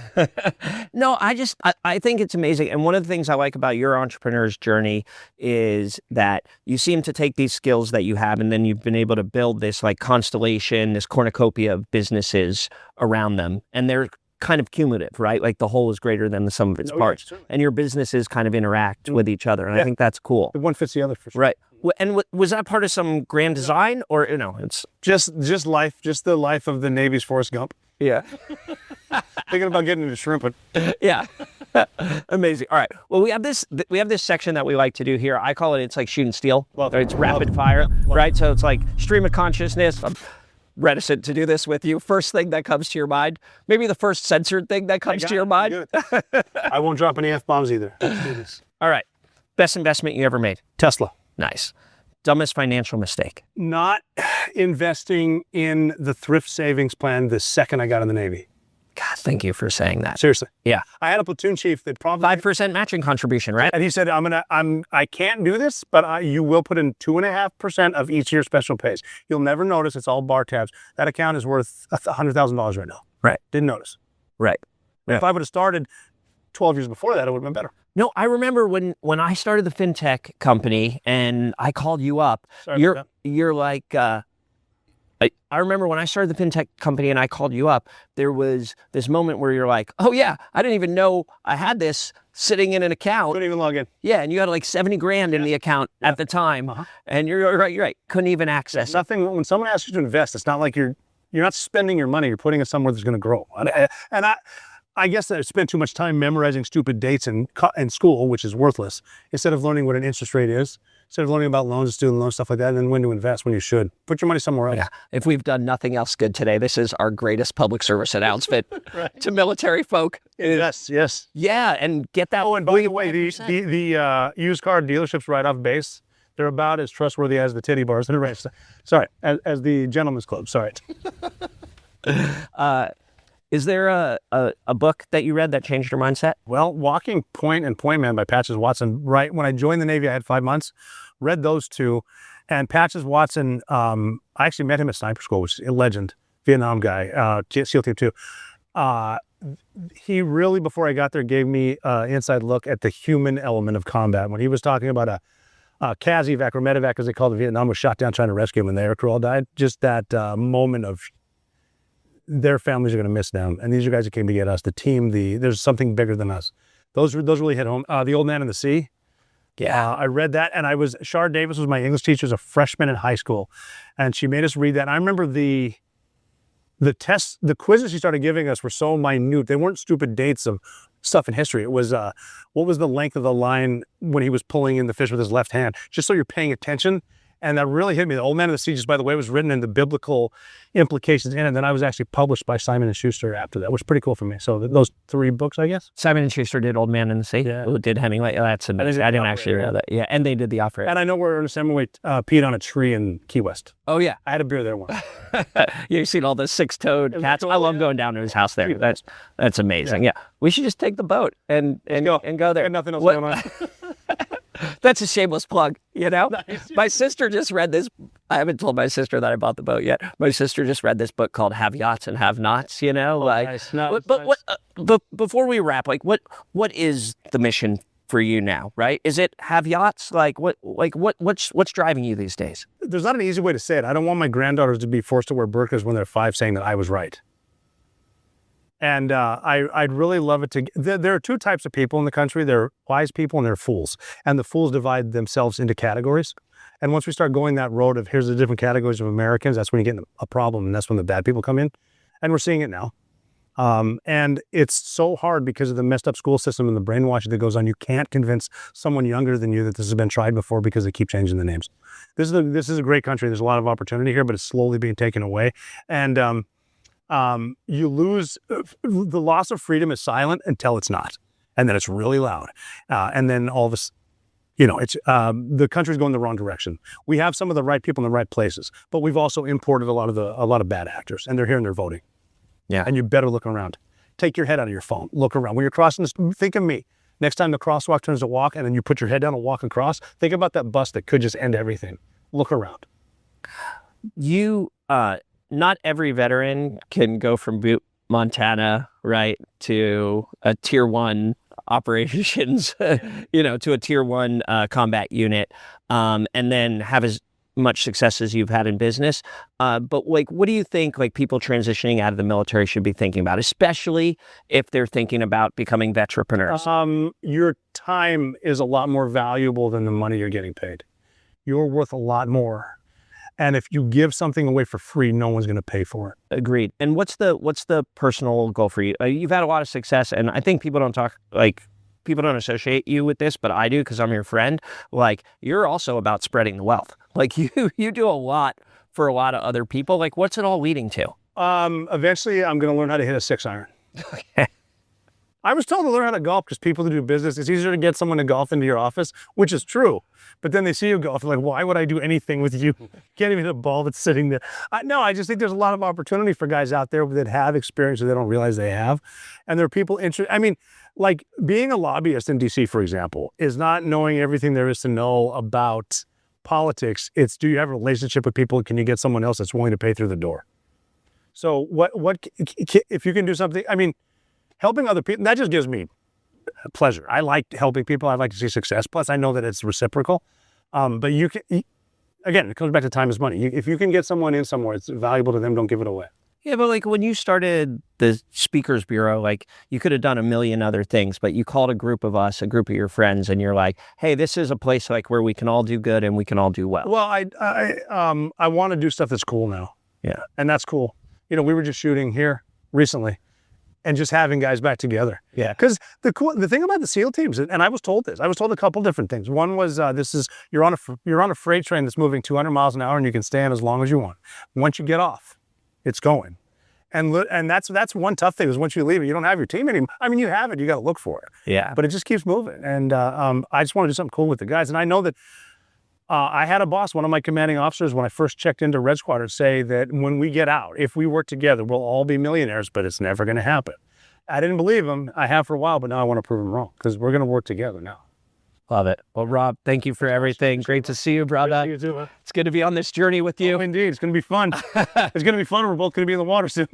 S2: No, I think it's amazing. And one of the things I like about your entrepreneur's journey is that you seem to take these skills that you have, and then you've been able to build this like constellation, this cornucopia of businesses around them. And they're kind of cumulative, right? Like the whole is greater than the sum of its parts.
S1: Certainly.
S2: And your businesses kind of interact with each other. And I think that's cool.
S1: One fits the other for sure.
S2: Right. And was that part of some grand design or, it's
S1: Just life, just the life of the Navy's Forrest Gump.
S2: yeah.
S1: Thinking about getting into shrimping.
S2: Yeah. Amazing. All right. Well, we have this section that we like to do here. I call it's like shooting steel. It's rapid fire, right? So it's like stream of consciousness. I'm reticent to do this with you. First thing that comes to your mind, maybe the first censored thing that comes to your mind.
S1: I won't drop any F-bombs either. Let's do this.
S2: All right. Best investment you ever made?
S1: Tesla.
S2: Nice. Dumbest financial mistake?
S1: Not investing in the thrift savings plan the second I got in the Navy.
S2: God, thank you for saying that.
S1: Seriously.
S2: Yeah.
S1: I had a platoon chief that probably
S2: 5% matching contribution, right?
S1: and he said, I can't do this, but you will put in 2.5% of each year's special pays. You'll never notice. It's all bar tabs. That account is worth $100,000 right now.
S2: Right.
S1: Didn't notice.
S2: Right. Yeah.
S1: If I would have started 12 years before that, it would have been better.
S2: No, I remember when I started the fintech company and I called you up.
S1: Sorry about
S2: You're like, I remember when I started the fintech company and I called you up, there was this moment where you're like, oh yeah, I didn't even know I had this sitting in an account.
S1: Couldn't even log in.
S2: Yeah, and you had like 70 grand in the account at the time. And you're right. Couldn't even access it.
S1: Nothing. When someone asks you to invest, it's not like you're not spending your money. You're putting it somewhere that's going to grow. And I guess I spent too much time memorizing stupid dates in school, which is worthless, instead of learning what an interest rate is, instead of learning about loans, student loans, stuff like that, and then when to invest when you should. Put your money somewhere else.
S2: Yeah. If we've done nothing else good today, this is our greatest public service announcement to military folk.
S1: Yes.
S2: Yeah, and get that.
S1: Oh, and by the way, the used car dealerships right off base, they're about as trustworthy as the titty bars. Sorry, as the gentleman's club. Sorry.
S2: Is there a book that you read that changed your mindset?
S1: Well, Walking Point and Point Man by Patches Watson. Right when I joined the Navy, I had 5 months. Read those two, and Patches Watson. I actually met him at sniper school, which is a legend, Vietnam guy, SEAL Team 2. He really, before I got there, gave me an inside look at the human element of combat. When he was talking about a CAS evac or medevac, as they called it, Vietnam was shot down trying to rescue him, and the air crew all died. Just that moment of their families are going to miss them, and these are guys that came to get us. The team, there's something bigger than us. Those really hit home. The Old Man in the Sea. Yeah, I read that, and Shar Davis was my English teacher as a freshman in high school, and she made us read that. And I remember the tests, the quizzes she started giving us were so minute. They weren't stupid dates of stuff in history. It was what was the length of the line when he was pulling in the fish with his left hand, just so you're paying attention. And that really hit me. The Old Man of the Sea, just by the way, was written in the biblical implications in it. And then I was actually published by Simon & Schuster after that, which was pretty cool for me. So those 3 books, I guess.
S2: Simon & Schuster did Old Man in the Sea.
S1: Yeah.
S2: Who did Hemingway? Oh, that's amazing. I didn't actually read that. Yeah, and they did the opera.
S1: And I know where Ernest Hemingway peed on a tree in Key West.
S2: Oh, yeah.
S1: I had a beer there once.
S2: You've seen all the 6-toed cats.
S1: Cool,
S2: I love going down to his house there. That's amazing. Yeah. We should just take the boat and go there.
S1: Got nothing else going on.
S2: That's a shameless plug, Nice.
S1: My
S2: sister just read this. I haven't told my sister that I bought the boat yet. My sister just read this book called Have Yachts and Have Nots,
S1: Nice.
S2: But before we wrap, what is the mission for you now, right? Is it have yachts? What's driving you these days?
S1: There's not an easy way to say it. I don't want my granddaughters to be forced to wear burqas when they're 5 saying that I was right. And I'd really love it to. There are 2 types of people in the country. There are wise people and there are fools. And the fools divide themselves into categories. And once we start going that road of here's the different categories of Americans, that's when you get in a problem, and that's when the bad people come in. And we're seeing it now. And it's so hard because of the messed up school system and the brainwashing that goes on. You can't convince someone younger than you that this has been tried before because they keep changing the names. This is a great country. There's a lot of opportunity here, but it's slowly being taken away. And you lose, the loss of freedom is silent until it's not. And then it's really loud. And then all of us, it's the country's going the wrong direction. We have some of the right people in the right places, but we've also imported a lot of bad actors, and they're here and they're voting.
S2: Yeah.
S1: And you better look around. Take your head out of your phone. Look around. When you're crossing this, think of me. Next time the crosswalk turns to walk and then you put your head down and walk across, think about that bus that could just end everything. Look around.
S2: Not every veteran can go from Butte, Montana, right, to a tier 1 operations, to a tier 1 combat unit, and then have as much success as you've had in business. But like, what do you think like people transitioning out of the military should be thinking about, especially if they're thinking about becoming vetrepreneurs?
S1: Your time is a lot more valuable than the money you're getting paid. You're worth a lot more. And if you give something away for free, no one's going to pay for it.
S2: Agreed. And what's the personal goal for you? You've had a lot of success, and I think people don't associate you with this, but I do because I'm your friend. Like, you're also about spreading the wealth. Like, you do a lot for a lot of other people. Like, what's it all leading to?
S1: Eventually, I'm going to learn how to hit a 6-iron.
S2: Okay.
S1: I was told to learn how to golf because people who do business, it's easier to get someone to golf into your office, which is true. But then they see you golf, like, why would I do anything with you? Can't even hit a ball that's sitting there. No, I just think there's a lot of opportunity for guys out there that have experience that they don't realize they have. And there are people interested. I mean, like being a lobbyist in DC, for example, is not knowing everything there is to know about politics. It's, do you have a relationship with people? Can you get someone else that's willing to pay through the door? So if you can do something, I mean, helping other people, that just gives me pleasure. I like helping people. I like to see success. Plus, I know that it's reciprocal. But again, it comes back to time is money. If you can get someone in somewhere, it's valuable to them, don't give it away.
S2: Yeah, but like when you started the Speakers Bureau, like you could have done a million other things, but you called a group of us, a group of your friends, and you're like, hey, this is a place like where we can all do good and we can all do well.
S1: Well, I want to do stuff that's cool now.
S2: Yeah.
S1: And that's cool. You know, we were just shooting here recently and just having guys back together.
S2: Yeah.
S1: Because the thing about the SEAL teams, and I was told this, I was told a couple different things. One was, you're on a freight train that's moving 200 miles an hour and you can stay in as long as you want. Once you get off, it's going. And that's one tough thing is once you leave it, you don't have your team anymore. I mean, you have it, you got to look for it.
S2: Yeah.
S1: But it just keeps moving. And I just want to do something cool with the guys. And I know that I had a boss, one of my commanding officers, when I first checked into Red Squadron, say that when we get out, if we work together, we'll all be millionaires, but it's never going to happen. I didn't believe him. I have for a while, but now I want to prove him wrong because we're going to work together now.
S2: Love it. Well, Rob, thank you for everything. Great to see you, brother.
S1: You too, man.
S2: It's good to be on this journey with you.
S1: Oh, indeed. It's going to be fun. It's going to be fun. We're both going to be in the water soon.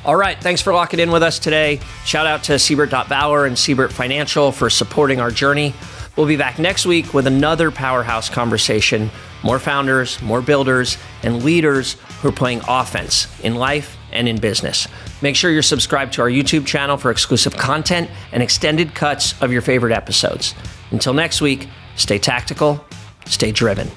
S2: All right. Thanks for locking in with us today. Shout out to Siebert.Valor and Siebert Financial for supporting our journey. We'll be back next week with another powerhouse conversation. More founders, more builders, and leaders who are playing offense in life and in business. Make sure you're subscribed to our YouTube channel for exclusive content and extended cuts of your favorite episodes. Until next week, stay tactical, stay driven.